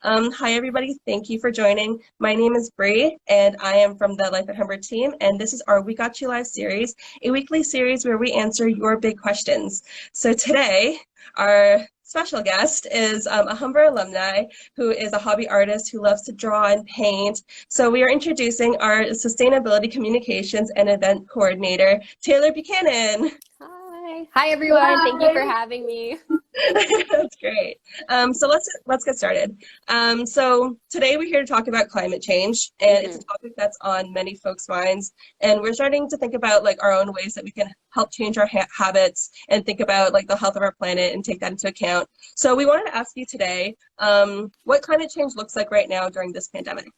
Hi, everybody. Thank you for joining. My name is Bree, and I am from the Life at Humber team. And this is our We Got You Live series, a weekly series where we answer your big questions. So today, our special guest is a Humber alumni who is a hobby artist who loves to draw and paint. So we are introducing our Sustainability Communications and Event Coordinator, Taylor Buchanan. Hi. Hi, everyone. Thank you for Hi. having me. That's great. So let's get started. So today we're here to talk about climate change, and it's a hmm topic that's on many folks' minds. And we're starting to think about like our own ways that we can help change our habits and think about like the health of our planet and take that into account. So we wanted to ask you today, what climate change looks like right now during this pandemic.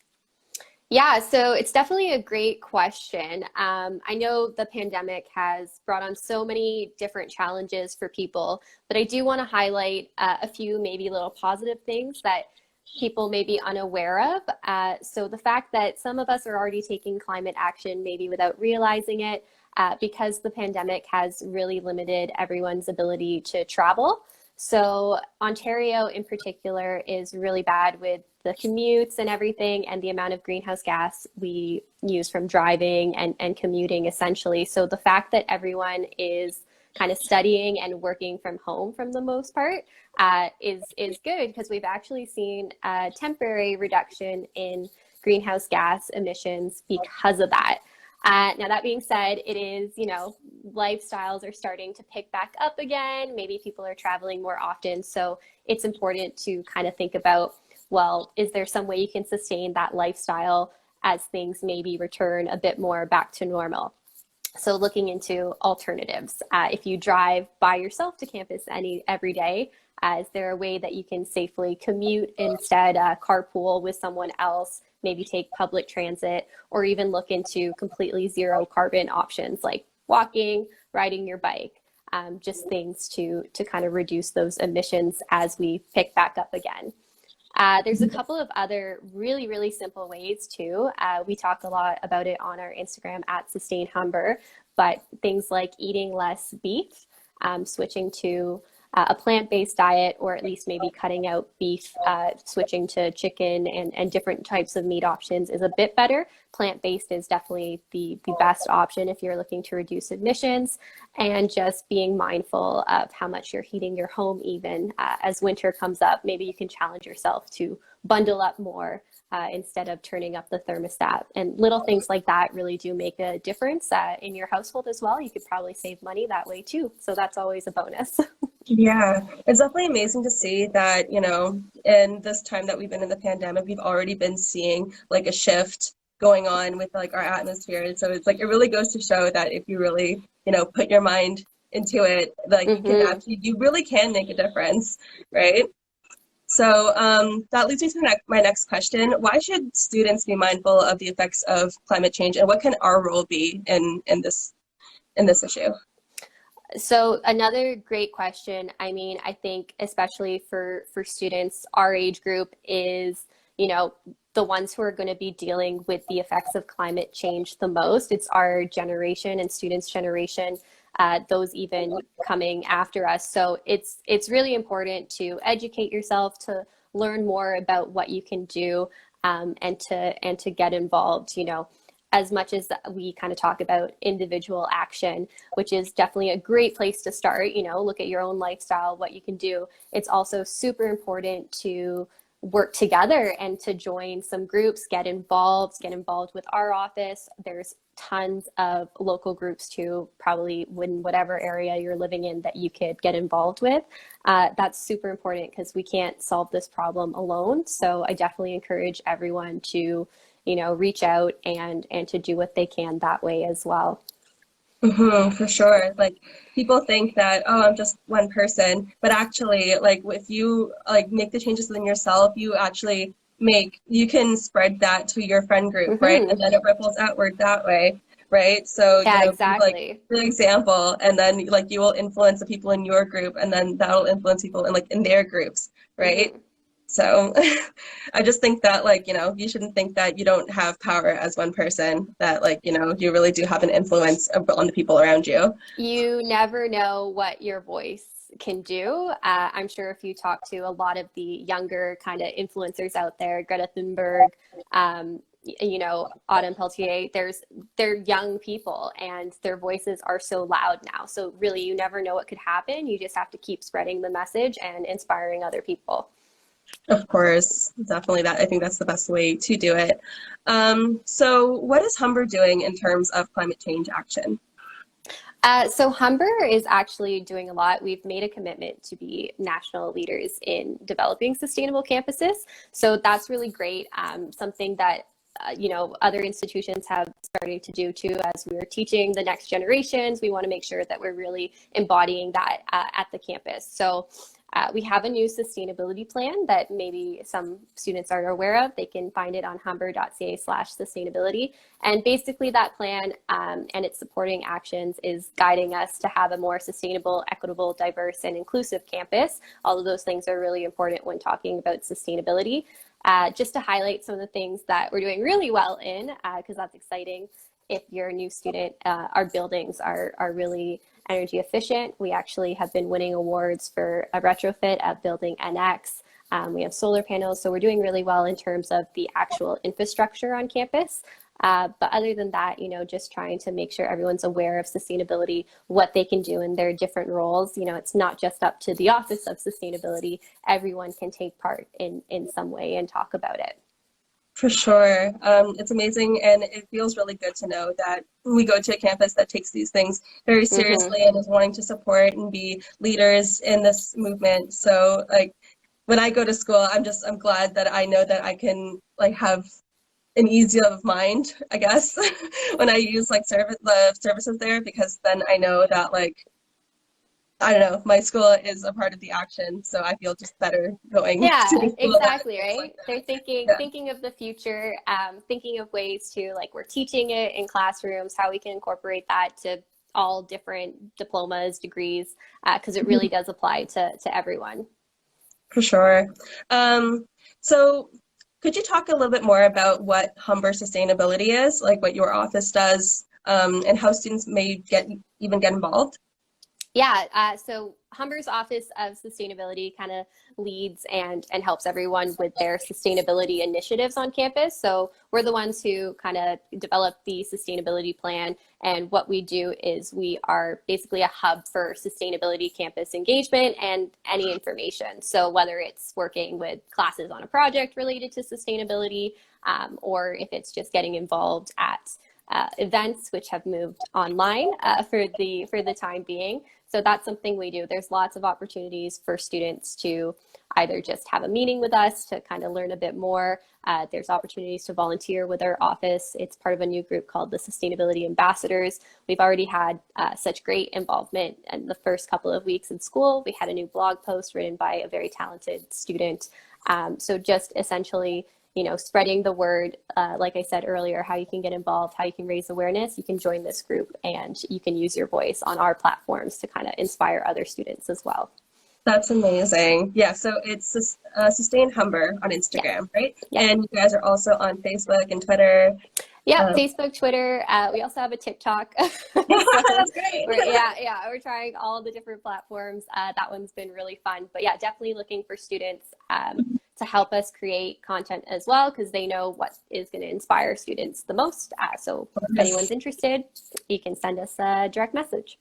Yeah, so it's definitely a great question. I know the pandemic has brought on so many different challenges for people, but I do want to highlight a few maybe little positive things that people may be unaware of. So the fact that some of us are already taking climate action maybe without realizing it, because the pandemic has really limited everyone's ability to travel. So Ontario in particular is really bad with the commutes and everything and the amount of greenhouse gas we use from driving and commuting essentially. So the fact that everyone is kind of studying and working from home from the most part is good because we've actually seen a temporary reduction in greenhouse gas emissions because of that. Now, that being said, it is, lifestyles are starting to pick back up again. Maybe people are traveling more often. So it's important to kind of think about, well, is there some way you can sustain that lifestyle as things maybe return a bit more back to normal? So looking into alternatives. If you drive by yourself to campus every day, is there a way that you can safely commute instead, carpool with someone else, maybe take public transit, or even look into completely zero carbon options like walking, riding your bike, just things to kind of reduce those emissions as we pick back up again. There's a couple of other really, really simple ways too. We talk a lot about it on our Instagram at Sustain Humber, but things like eating less beef, switching to a plant-based diet, or at least maybe cutting out beef, switching to chicken and different types of meat options is a bit better. Plant-based is definitely the best option if you're looking to reduce emissions, and just being mindful of how much you're heating your home even as winter comes up. Maybe you can challenge yourself to bundle up more instead of turning up the thermostat. And little things like that really do make a difference in your household as well. You could probably save money that way too. So that's always a bonus. Yeah, it's definitely amazing to see that, in this time that we've been in the pandemic, we've already been seeing like a shift going on with like our atmosphere. And so it's like it really goes to show that if you really, put your mind into it, like hmm you really can make a difference, right? So that leads me to my next question. Why should students be mindful of the effects of climate change, and what can our role be in this issue? So another great question. I mean, I think especially for students our age group is, the ones who are going to be dealing with the effects of climate change the most. It's our generation and students' generation, those even coming after us. So it's really important to educate yourself, to learn more about what you can do, and to get involved. As much as we kind of talk about individual action, which is definitely a great place to start, look at your own lifestyle, what you can do. It's also super important to work together and to join some groups, get involved with our office. There's tons of local groups too, probably in whatever area you're living in that you could get involved with. That's super important because we can't solve this problem alone. So I definitely encourage everyone to reach out and to do what they can that way as well. For sure. Like people think that, oh, I'm just one person, but actually, like if you like make the changes within yourself, you can spread that to your friend group, right? And hmm then it ripples outward that way, right? So, Yeah, be like exactly. the example, and then like you will influence the people in your group, and then that'll influence people in their groups, right? hmm So I just think that like, you shouldn't think that you don't have power as one person, that like, you really do have an influence on the people around you. You never know what your voice can do. I'm sure if you talk to a lot of the younger kind of influencers out there, Greta Thunberg, Autumn Peltier, they're young people and their voices are so loud now. So really, you never know what could happen. You just have to keep spreading the message and inspiring other people. Of course, definitely that. I think that's the best way to do it. So what is Humber doing in terms of climate change action? So Humber is actually doing a lot. We've made a commitment to be national leaders in developing sustainable campuses. So that's really great. Something that other institutions have started to do too. As we're teaching the next generations, we want to make sure that we're really embodying that at the campus. So we have a new sustainability plan that maybe some students are aware of. They can find it on humber.ca/sustainability. And basically that plan and its supporting actions is guiding us to have a more sustainable, equitable, diverse, and inclusive campus. All of those things are really important when talking about sustainability. Just to highlight some of the things that we're doing really well in, because that's exciting. If you're a new student, our buildings are really energy efficient. We actually have been winning awards for a retrofit at Building NX. We have solar panels, so we're doing really well in terms of the actual infrastructure on campus. But other than that, just trying to make sure everyone's aware of sustainability, what they can do in their different roles. It's not just up to the Office of Sustainability. Everyone can take part in some way and talk about it. For sure. It's amazing, and it feels really good to know that we go to a campus that takes these things very seriously and is wanting to support and be leaders in this movement. So like when I go to school, I'm glad that I know that I can have an ease of mind, I guess, when I use the services there, because then I know that I don't know, my school is a part of the action, so I feel just better going Yeah, to the school. exactly, right? They're thinking of the future, thinking of ways to, we're teaching it in classrooms, how we can incorporate that to all different diplomas, degrees, because it really does apply to everyone. For sure. So could you talk a little bit more about what Humber Sustainability is, like what your office does, and how students may even get involved? Yeah, so Humber's Office of Sustainability kind of leads and helps everyone with their sustainability initiatives on campus. So we're the ones who kind of develop the sustainability plan. And what we do is we are basically a hub for sustainability campus engagement and any information. So whether it's working with classes on a project related to sustainability, or if it's just getting involved at events which have moved online for the time being. So that's something we do. There's lots of opportunities for students to either just have a meeting with us to kind of learn a bit more. There's opportunities to volunteer with our office. It's part of a new group called the Sustainability Ambassadors. We've already had such great involvement in the first couple of weeks in school. We had a new blog post written by a very talented student. So just essentially, spreading the word, like I said earlier, how you can get involved, how you can raise awareness. You can join this group and you can use your voice on our platforms to kind of inspire other students as well. That's amazing. Yeah, so it's Sustain Humber on Instagram, right? Yeah. And you guys are also on Facebook and Twitter. Yeah, Facebook, Twitter. We also have a TikTok. That's great. We're trying all the different platforms. That one's been really fun. But yeah, definitely looking for students to help us create content as well, because they know what is going to inspire students the most. So if anyone's interested, you can send us a direct message.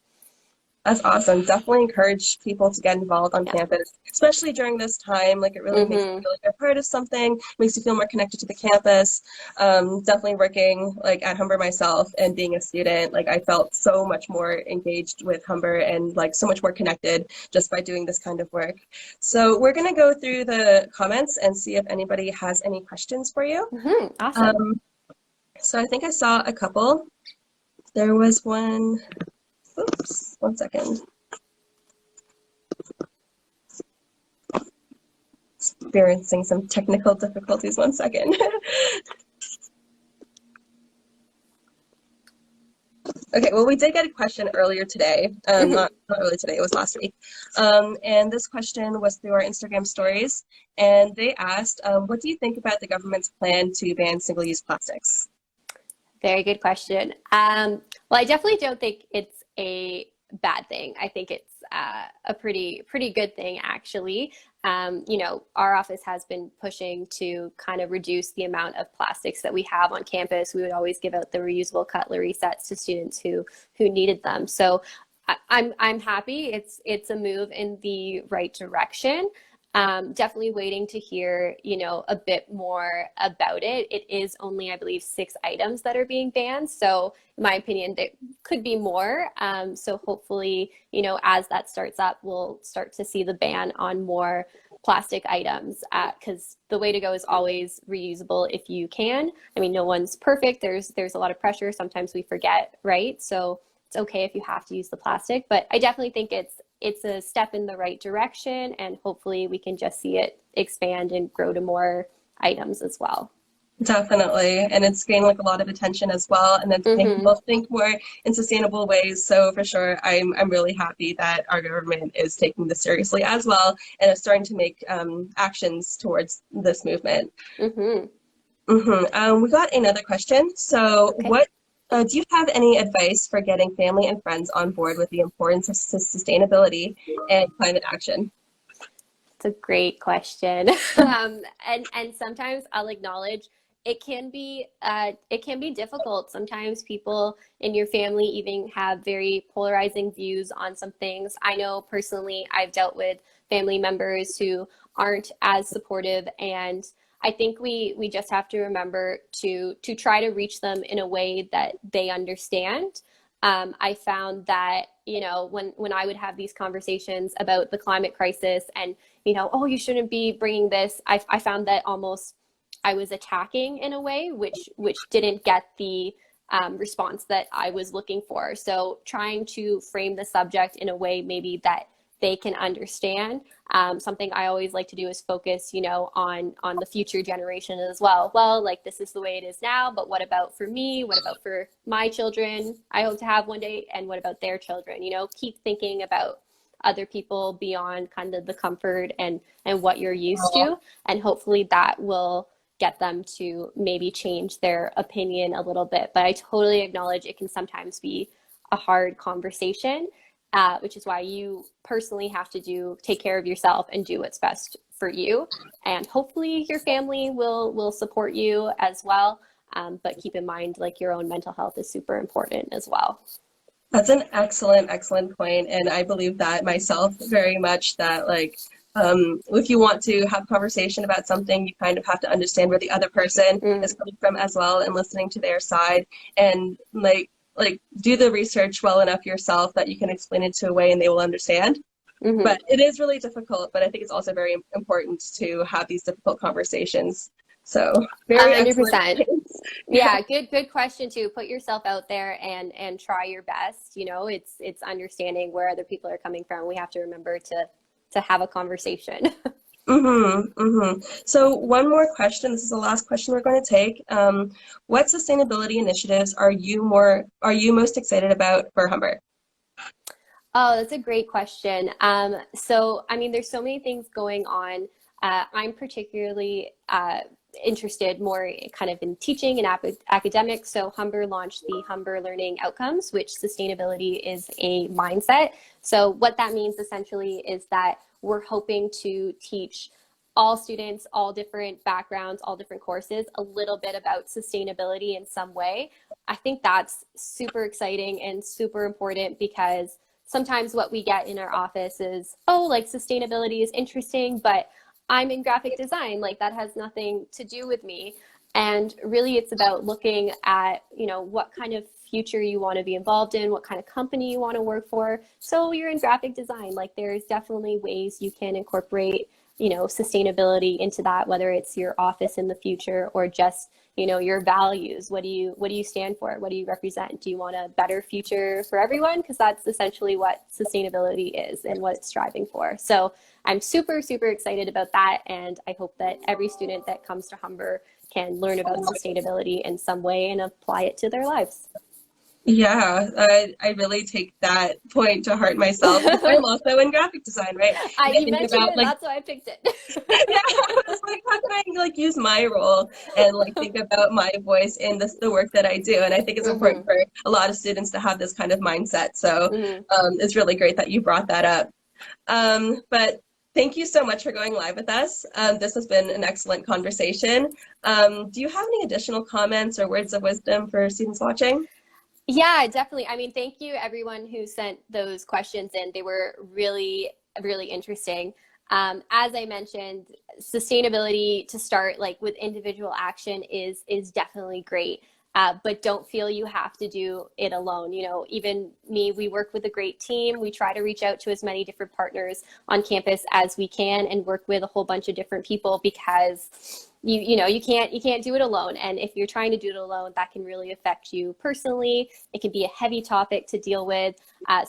That's awesome. Definitely encourage people to get involved on campus, especially during this time. It really makes you feel like you're part of something, makes you feel more connected to the campus. Definitely working at Humber myself and being a student, I felt so much more engaged with Humber and so much more connected just by doing this kind of work. So we're going to go through the comments and see if anybody has any questions for you. Awesome. So I think I saw a couple. There was one. Oops, 1 second. Experiencing some technical difficulties. 1 second. Okay, well, we did get a question earlier today. Not earlier today, it was last week. And this question was through our Instagram stories. And they asked, what do you think about the government's plan to ban single-use plastics? Very good question. Well, I definitely don't think it's a bad thing. I think it's a pretty good thing, actually. You know, our office has been pushing to kind of reduce the amount of plastics that we have on campus. We would always give out the reusable cutlery sets to students who needed them. So I'm happy. It's a move in the right direction. Definitely waiting to hear, you know, a bit more about it. It is only, I believe, 6 items that are being banned. So in my opinion, there could be more. So hopefully, you know, as that starts up, we'll start to see the ban on more plastic items, because the way to go is always reusable if you can. I mean, no one's perfect. There's a lot of pressure. Sometimes we forget, right? So it's okay if you have to use the plastic, but I definitely think it's a step in the right direction, and hopefully we can just see it expand and grow to more items as well. Definitely. And it's gained like a lot of attention as well. And it's making people think more in sustainable ways. So for sure, I'm really happy that our government is taking this seriously as well and is starting to make actions towards this movement. We got another question. So Okay. what do you have any advice for getting family and friends on board with the importance of sustainability and climate action? It's a great question. And sometimes I'll acknowledge it can be difficult. Sometimes people in your family even have very polarizing views on some things. I know personally I've dealt with family members who aren't as supportive, and I think we just have to remember to try to reach them in a way that they understand. I found that, you know, when I would have these conversations about the climate crisis and, you know, oh, you shouldn't be bringing this, I found that almost I was attacking in a way, which didn't get the response that I was looking for. So trying to frame the subject in a way maybe that they can understand. Something I always like to do is focus, you know, on the future generation as well. Well, like, this is the way it is now, but what about for me? What about for my children I hope to have one day? And what about their children? You know, keep thinking about other people beyond kind of the comfort and what you're used to. And hopefully that will get them to maybe change their opinion a little bit. But I totally acknowledge it can sometimes be a hard conversation. Which is why you personally have to take care of yourself and do what's best for you. And hopefully your family will support you as well. But keep in mind, like, your own mental health is super important as well. That's an excellent point. And I believe that myself very much, that like, if you want to have a conversation about something, you kind of have to understand where the other person is coming from as well, and listening to their side, and like do the research well enough yourself that you can explain it to a way and they will understand. But it is really difficult, but I think it's also very important to have these difficult conversations. So very 100%. Yeah, good question too. Put yourself out there and try your best. You know, it's understanding where other people are coming from. We have to remember to have a conversation. So one more question. This is the last question we're going to take. What sustainability initiatives are you most excited about for Humber? Oh, that's a great question. So, I mean, there's so many things going on. I'm particularly interested more kind of in teaching and academics. So Humber launched the Humber Learning Outcomes, which sustainability is a mindset. So what that means essentially is that we're hoping to teach all students, all different backgrounds, all different courses, a little bit about sustainability in some way. I think that's super exciting and super important, because sometimes what we get in our office is, oh, like, sustainability is interesting, but I'm in graphic design, like, that has nothing to do with me. And really it's about looking at, you know, what kind of future you want to be involved in, what kind of company you want to work for. So you're in graphic design, like, there's definitely ways you can incorporate, you know, sustainability into that, whether it's your office in the future or just, you know, your values. What do you stand for? What do you represent? Do you want a better future for everyone? Because that's essentially what sustainability is and what it's striving for. So I'm super excited about that, and I hope that every student that comes to Humber can learn about sustainability in some way and apply it to their lives. Yeah, I really take that point to heart myself. I'm also in graphic design, right? And I You think mentioned about it, like, that's why I picked it. yeah, I was like, how can I like use my role and like think about my voice in the work that I do? And I think it's important Hmm. for a lot of students to have this kind of mindset. So Hmm. it's really great that you brought that up. But thank you so much for going live with us. This has been an excellent conversation. Do you have any additional comments or words of wisdom for students watching? Yeah, definitely. I mean, thank you everyone who sent those questions in. They were really, really interesting. As I mentioned, sustainability to start like with individual action is definitely great. But don't feel you have to do it alone. You know, even me, we work with a great team. We try to reach out to as many different partners on campus as we can and work with a whole bunch of different people because you know you can't do it alone, and if you're trying to do it alone, that can really affect you personally. It can be a heavy topic to deal with.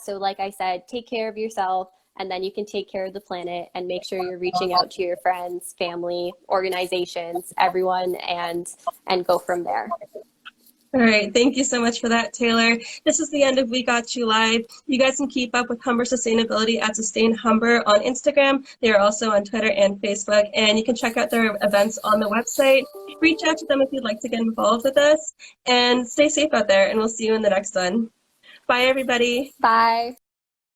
So like I said, take care of yourself, and then you can take care of the planet and make sure you're reaching out to your friends, family, organizations, everyone, and go from there. All right, thank you so much for that, Taylor. This is the end of We Got You Live. You guys can keep up with Humber Sustainability at Sustain Humber on Instagram. They are also on Twitter and Facebook, and you can check out their events on the website. Reach out to them if you'd like to get involved with us, and stay safe out there, and we'll see you in the next one. Bye, everybody. Bye.